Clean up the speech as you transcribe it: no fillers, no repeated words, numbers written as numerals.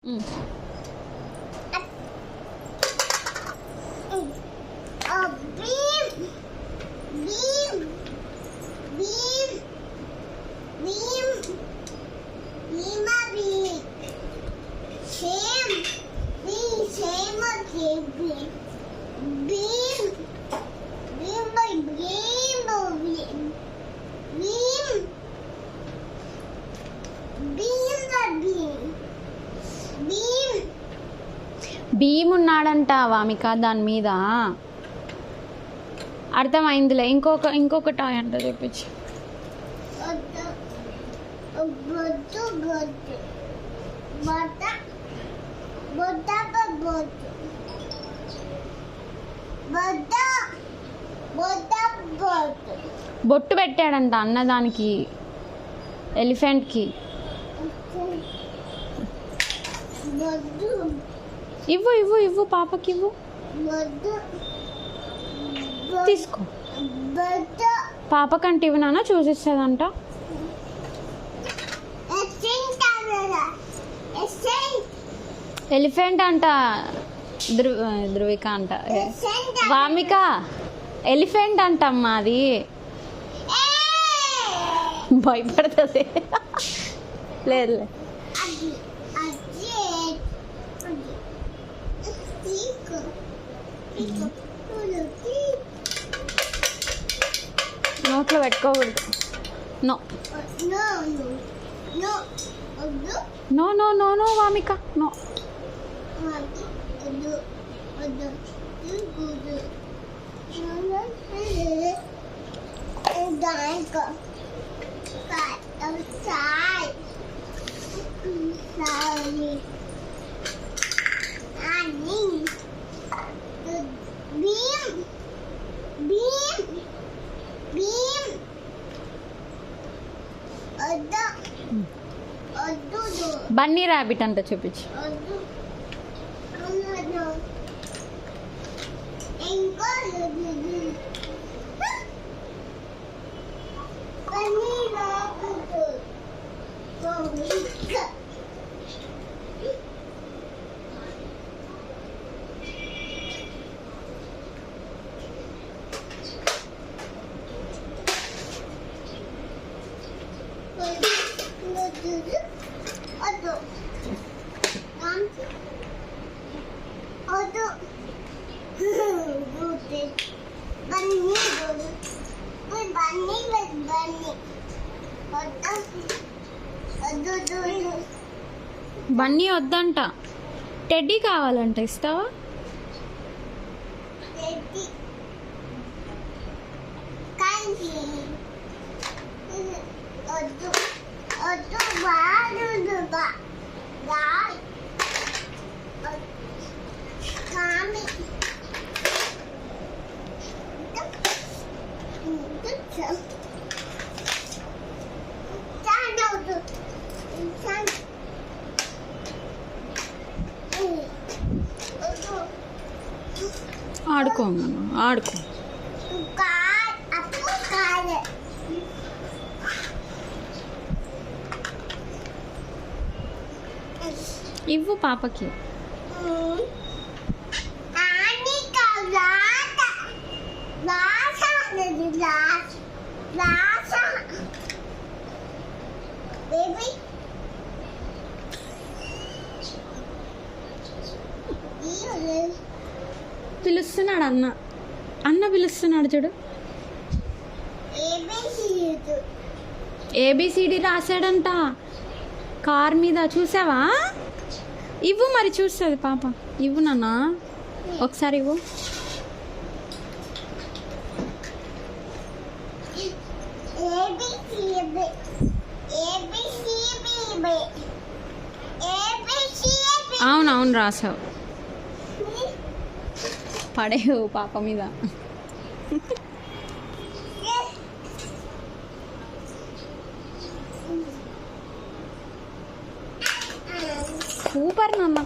Mm. Bhim ఉన్నాడంట వామిక, దాని మీద అర్థమైందిలే. ఇంకొక టాయ్ అంట చెప్పించి. బొట్టు పెట్టాడంట అన్నదానికి, ఎలిఫెంట్కి. ఇవ్వు ఇవ్వు ఇవ్వు పాపకి ఇవ్వు, తీసుకో. పాపకంటే ఇవి నాన్న చూసిస్తుందంట. ఎలిఫెంట్ అంట ధృవిక అంట, వామిక ఎలిఫెంట్ అంటమ్మా అది. భయపడుతుంది. లేదు నోట్లో పెట్టుకోకూడదు. No no no no no Vamika, no. Bunny rabbit అంట చూపించి. బన్నీ వద్దంట, టెడ్డీ కావాలంట. ఇస్తావా? ఆడుకో ఆడుకో. ఇవ్వు పాపకి. పిలుస్తున్నాడు అన్న పిలుస్తున్నాడు చూడు. ఏబిసిడి రాశాడంట కార్ మీద, చూసావా? ఇవ్వు మరి, చూస్తుంది పాప. ఇవ్వు నాన్న, ఒకసారి ఇవ్వు. అవునవును రాసావు. పడేవు పాప మీద. సూపర్ నాన్న.